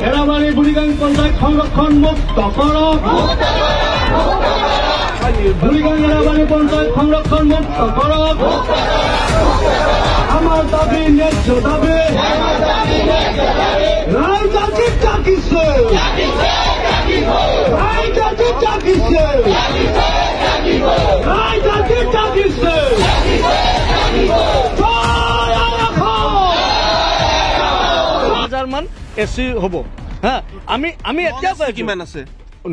এৰাবাৰী বুঢ়ীগাং পঞ্চায়ত সংৰক্ষণ মুক্ত কৰক। বুঢ়ীগাং এৰাবাৰী পঞ্চায়ত সংৰক্ষণ মুক্ত কৰক। আমাৰ দাবী ন্যায্য দাবী ৰাইজ আজি জাগিছে। ৰাইজ আজি জাগিছে। ৰাইজ আজি জাগিছে। এচি হ'ব হা আমি এতিয়া কিমান আছে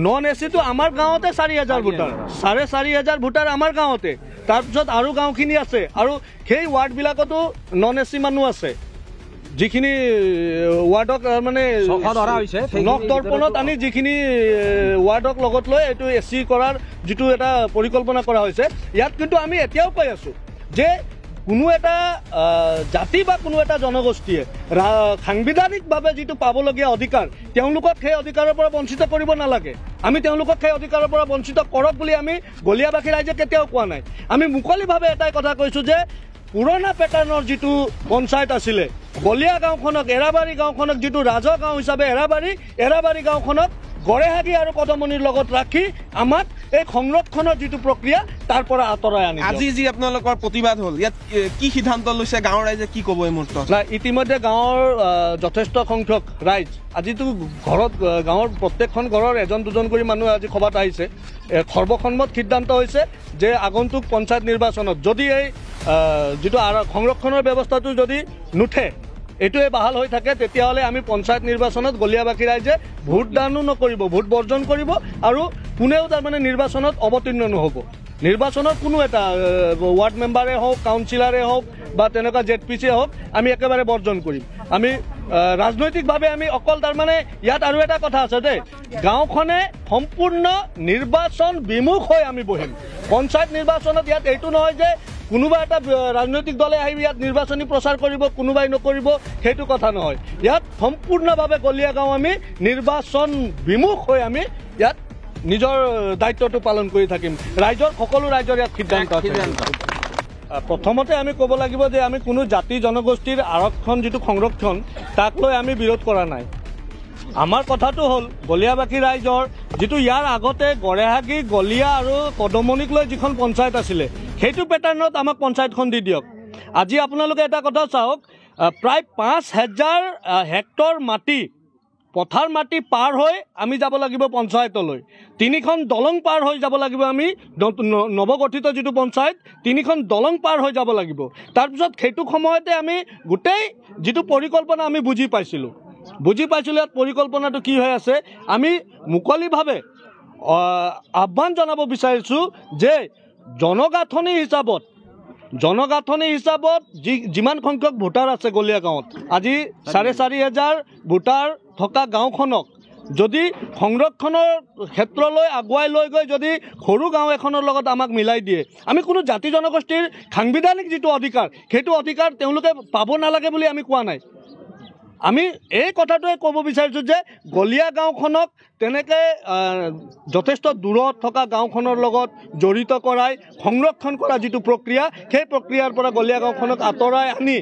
নন এচিটো আমাৰ গাঁৱতে 4,000 ভোটাৰ 4,500 ভোটাৰ আমাৰ গাঁৱতে তাৰপিছত আৰু গাঁওখিনি আছে আৰু সেই ৱাৰ্ডবিলাকতো নন এচি মানুহ আছে যিখিনি ৱাৰ্ডক মানে নক্তৰ্পণত আনি যিখিনি ৱাৰ্ডক লগত লৈ এইটো এচি কৰাৰ যিটো এটা পৰিকল্পনা কৰা হৈছে ইয়াত কিন্তু আমি এতিয়াও কৈ আছোঁ যে কোনো এটা জাতি বা কোনো এটা জনগোষ্ঠীয়ে সাংবিধানিকভাৱে যিটো পাবলগীয়া অধিকাৰ তেওঁলোকক সেই অধিকাৰৰ পৰা বঞ্চিত কৰিব নালাগে আমি তেওঁলোকক সেই অধিকাৰৰ পৰা বঞ্চিত কৰক বুলি আমি গলিয়াবাসী ৰাইজে কেতিয়াও কোৱা নাই আমি মুকলিভাৱে এটাই কথা কৈছোঁ যে পুৰণা পেটাৰ্ণৰ যিটো পঞ্চায়ত আছিলে গলিয়া গাঁওখনক এৰাবাৰী গাঁওখনক যিটো ৰাজগাঁও হিচাপে এৰাবাৰী গাঁওখনক গড়েহাগি আৰু কদমনিৰ লগত ৰাখি আমাক এই সংৰক্ষণৰ যিটো প্ৰক্ৰিয়া তাৰ পৰা আঁতৰাই আনি আজি যি আপোনালোকৰ প্ৰতিবাদ হ'ল ইয়াত কি সিদ্ধান্ত লৈছে গাঁৱৰ ৰাইজে কি ক'ব এই মুহূৰ্তত ইতিমধ্যে গাঁৱৰ যথেষ্ট সংখ্যক ৰাইজ আজিতো ঘৰত গাঁৱৰ প্ৰত্যেকখন ঘৰৰ এজন দুজন কৰি মানুহ আজি সভাত আহিছে সৰ্বসন্মত সিদ্ধান্ত হৈছে যে আগন্তুক পঞ্চায়ত নিৰ্বাচনত যদি এই যিটো সংৰক্ষণৰ ব্যৱস্থাটো যদি নুঠে এইটোৱে বাহাল হৈ থাকে তেতিয়াহ'লে আমি পঞ্চায়ত নিৰ্বাচনত গলিয়াবাসী ৰাইজে ভোটদানো নকৰিব ভোট বৰ্জন কৰিব আৰু কোনেও তাৰমানে নিৰ্বাচনত অৱতীৰ্ণ নহ'ব নিৰ্বাচনত কোনো এটা ৱাৰ্ড মেম্বাৰে হওক কাউন্সিলাৰে হওক বা তেনেকুৱা ZPC হওক আমি একেবাৰে বৰ্জন কৰিম আমি ৰাজনৈতিকভাৱে আমি অকল তাৰমানে ইয়াত আৰু এটা কথা আছে দেই গাঁওখনে সম্পূৰ্ণ নিৰ্বাচন বিমুখ হৈ আমি বহিম পঞ্চায়ত নিৰ্বাচনত ইয়াত এইটো নহয় যে কোনোবা এটা ৰাজনৈতিক দলে আহি ইয়াত নিৰ্বাচনী প্ৰচাৰ কৰিব কোনোবাই নকৰিব সেইটো কথা নহয় ইয়াত সম্পূৰ্ণভাৱে গলিয়া গাঁও আমি নিৰ্বাচন বিমুখ হৈ আমি ইয়াত নিজৰ দায়িত্বটো পালন কৰি থাকিম ৰাইজৰ সকলো ৰাইজৰ ইয়াত সিদ্ধান্ত আছে প্ৰথমতে আমি ক'ব লাগিব যে আমি কোনো জাতি জনগোষ্ঠীৰ আৰক্ষণ যিটো সংৰক্ষণ তাক লৈ আমি বিৰোধ কৰা নাই আমাৰ কথাটো হ'ল গলিয়াবাসী ৰাইজৰ যিটো ইয়াৰ আগতে গড়েহাগি গলিয়া আৰু কদমনিক লৈ যিখন পঞ্চায়ত আছিলে সেইটো পেটাৰ্ণত আমাক পঞ্চায়তখন দি দিয়ক আজি আপোনালোকে এটা কথা চাওক প্ৰায় 5,000 হেক্টৰ মাটি পথাৰ মাটি পাৰ হৈ আমি যাব লাগিব পঞ্চায়তলৈ 3খন দলং পাৰ হৈ যাব লাগিব আমি নৱগঠিত যিটো পঞ্চায়ত 3খন দলং পাৰ হৈ যাব লাগিব তাৰপিছত সেইটো সময়তে আমি গোটেই যিটো পৰিকল্পনা আমি বুজি পাইছিলোঁ ইয়াত পৰিকল্পনাটো কি হৈ আছে আমি মুকলিভাৱে আহ্বান জনাব বিচাৰিছোঁ যে জনগাঁথনি হিচাপত যিমান সংখ্যক ভোটাৰ আছে গলিয়া গাঁৱত আজি 4,500 ভোটাৰ থকা গাঁওখনক যদি সংৰক্ষণৰ ক্ষেত্ৰলৈ আগুৱাই লৈ গৈ যদি সৰু গাঁও এখনৰ লগত আমাক মিলাই দিয়ে আমি কোনো জাতি জনগোষ্ঠীৰ সাংবিধানিক যিটো অধিকাৰ সেইটো অধিকাৰ তেওঁলোকে পাব নালাগে বুলি আমি কোৱা নাই আমি এই কথাটোৱে ক'ব বিচাৰিছোঁ যে গলিয়া গাঁওখনক তেনেকৈ যথেষ্ট দূৰত থকা গাঁওখনৰ লগত জড়িত কৰাই সংৰক্ষণ কৰা যিটো প্ৰক্ৰিয়া সেই প্ৰক্ৰিয়াৰ পৰা গলিয়া গাঁওখনক আঁতৰাই আনি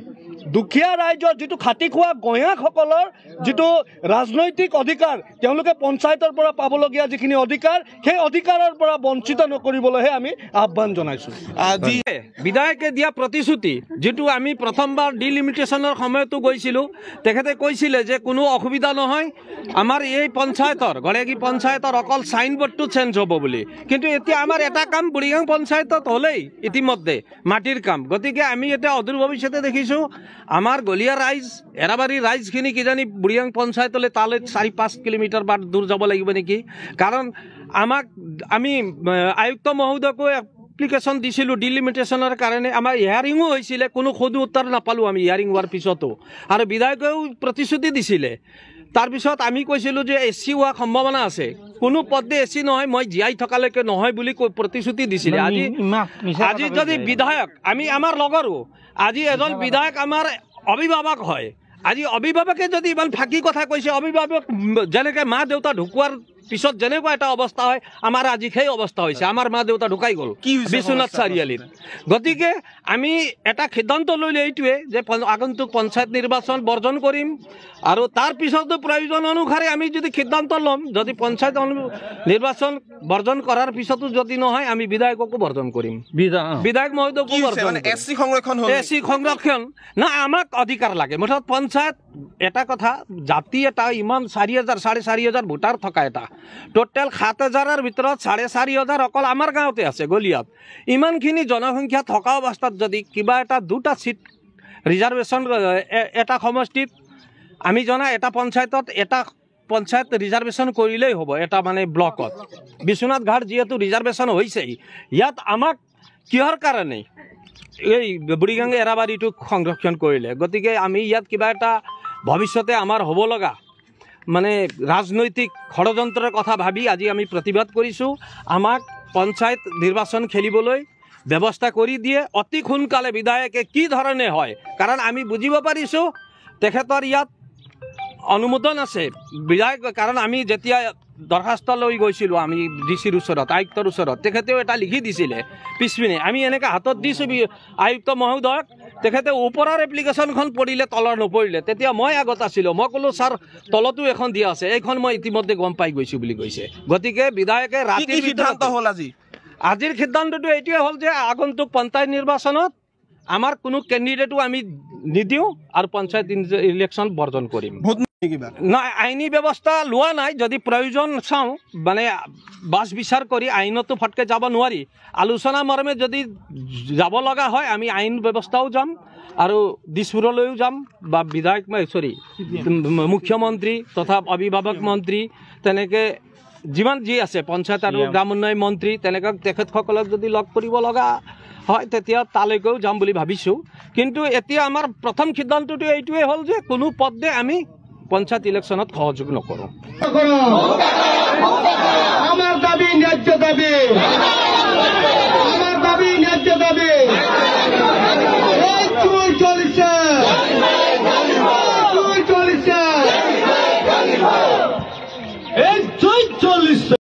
দুখীয়া ৰাইজৰ যিটো খাটি খোৱা গঞাসকলৰ যিটো ৰাজনৈতিক অধিকাৰ তেওঁলোকে পঞ্চায়তৰ পৰা পাবলগীয়া যিখিনি অধিকাৰ সেই অধিকাৰৰ পৰা বঞ্চিত নকৰিবলৈহে আমি আহ্বান জনাইছোঁ আজি বিধায়কে দিয়া প্ৰতিশ্ৰুতি যিটো আমি প্ৰথমবাৰ ডিলিমিটেশ্যনৰ সময়তো গৈছিলোঁ তেখেতে কৈছিলে যে কোনো অসুবিধা নহয় আমাৰ এই পঞ্চায়তৰ গড়েহাগি পঞ্চায়তৰ অকল চাইনবোৰ্ডটো চেঞ্জ হ'ব বুলি কিন্তু এতিয়া আমাৰ এটা কাম বুঢ়ীগাং পঞ্চায়তত হ'লেই ইতিমধ্যে মাটিৰ কাম গতিকে আমি এতিয়া অদূৰ ভৱিষ্যতে দেখিছোঁ আমাৰ গলিয়া ৰাইজ এৰাবাৰী ৰাইজখিনি কিজানি বুঢ়ীগাং পঞ্চায়তলৈ তালৈ 4-5 কিলোমিটাৰ বাট দূৰ যাব লাগিব নেকি কাৰণ আমি আয়ুক্ত মহোদয়কো এপ্লিকেশ্যন দিছিলোঁ ডিলিমিটেশ্যনৰ কাৰণে আমাৰ হিয়াৰিঙো হৈছিলে কোনো সদু উত্তৰ নাপালোঁ আমি হিয়াৰিং হোৱাৰ পিছতো আৰু বিধায়কেও প্ৰতিশ্ৰুতি দিছিলে তাৰপিছত আমি কৈছিলোঁ যে এচি হোৱা সম্ভাৱনা আছে কোনো পদে এচি নহয় মই জীয়াই থকালৈকে নহয় বুলি প্ৰতিশ্ৰুতি দিছিলে আজি যদি বিধায়ক আমাৰ লগৰো আজি এজন বিধায়ক আমাৰ অভিভাৱক হয় আজি অভিভাৱকে যদি ইমান ফাঁকি কথা কৈছে অভিভাৱক যেনেকৈ মা দেউতা ঢুকুৱাৰ পিছত যেনেকুৱা এটা অৱস্থা হয় আমাৰ আজি সেই অৱস্থা হৈছে আমাৰ মা দেউতা ঢুকাই গ'ল বিশ্বনাথ চাৰিআলিত গতিকে আমি এটা সিদ্ধান্ত ললে এইটোৱে যে আগন্তুক পঞ্চায়ত নিৰ্বাচন বৰ্জন কৰিম আৰু তাৰ পিছতো প্ৰয়োজন অনুসাৰে আমি যদি সিদ্ধান্ত ল'ম যদি পঞ্চায়ত নিৰ্বাচন বৰ্জন কৰাৰ পিছতো যদি নহয় আমি বিধায়ককো বৰ্জন কৰিম বিধায়ক মহোদয়কো বৰ্জন এসসি সংৰক্ষণ হ'ল এসি সংৰক্ষণ না আমাক অধিকাৰ লাগে মুঠত পঞ্চায়ত এটা কথা জাতি এটা ইমান 4,000 4,500 ভোটাৰ থকা এটা টোটেল 7,000ৰ ভিতৰত 4,500 অকল আমাৰ গাঁৱতে আছে গলিয়াত ইমানখিনি জনসংখ্যা থকা অৱস্থাত যদি কিবা এটা দুটা সিট ৰিজাৰ্ভেশ্যন এটা সমষ্টিত আমি জনা এটা পঞ্চায়তত এটা পঞ্চায়ত ৰিজাৰ্ভেশ্যন কৰিলেই হ'ব এটা মানে ব্লকত বিশ্বনাথ ঘাট যেহেতু ৰিজাৰ্ভেশ্যন হৈছে ইয়াত আমাক কিহৰ কাৰণে এই বুঢ়ীগাংগে এৰাবাৰীটোক সংৰক্ষণ কৰিলে গতিকে আমি ইয়াত কিবা এটা ভৱিষ্যতে আমাৰ হ'ব লগা মানে ৰাজনৈতিক ষড়যন্ত্ৰৰ কথা ভাবি আজি আমি প্ৰতিবাদ কৰিছোঁ আমাক পঞ্চায়ত নিৰ্বাচন খেলিবলৈ ব্যৱস্থা কৰি দিয়ে অতি সোনকালে বিধায়কে কি ধৰণে হয় কাৰণ আমি বুজিব পাৰিছোঁ তেখেতৰ ইয়াত অনুমোদন আছে বিধায়ক কাৰণ আমি যেতিয়া দৰখাস্ত লৈ গৈছিলোঁ আমি ডিচিৰ ওচৰত আয়ুক্তৰ ওচৰত তেখেতেও এটা লিখি দিছিলে পিছপিনে আমি এনেকৈ হাতত দিছোঁ আয়ুক্ত মহোদয়ক তেখেতে ওপৰৰ এপ্লিকেশ্যনখন পঢ়িলে তলৰ নপঢ়িলে তেতিয়া মই আগত আছিলোঁ মই ক'লোঁ ছাৰ তলতো এখন দিয়া আছে এইখন মই ইতিমধ্যে গম পাই গৈছোঁ বুলি কৈছে গতিকে বিধায়কে ৰাতিৰ সিদ্ধান্ত হ'ল আজিৰ সিদ্ধান্তটো এইটোৱে হ'ল যে আগন্তুক পঞ্চায়ত নিৰ্বাচনত আমাৰ কোনো কেণ্ডিডেটো আমি নিদিওঁ আৰু পঞ্চায়ত ইলেকশ্যন বৰ্জন কৰিম নাই আইনী ব্যৱস্থা লোৱা নাই যদি প্ৰয়োজন চাওঁ মানে বাছ বিচাৰ কৰি আইনতো ফটকে যাব নোৱাৰি আলোচনা মৰ্মে যদি যাব লগা হয় আমি আইন ব্যৱস্থাও যাম আৰু দিছপুৰলৈও যাম বা বিধায়ক মুখ্যমন্ত্ৰী তথা অভিভাৱক মন্ত্ৰী তেনেকৈ যিমান যি আছে পঞ্চায়ত আৰু গ্ৰাম উন্নয়ন মন্ত্ৰী তেনেকৈ তেখেতসকলক যদি লগ কৰিব লগা হয় তেতিয়া তালৈকেও যাম বুলি ভাবিছোঁ কিন্তু এতিয়া আমাৰ প্ৰথম সিদ্ধান্তটো এইটোৱে হ'ল যে কোনো পদে আমি পঞ্চায়ত ইলেকশ্যনত সহযোগ নকৰোঁ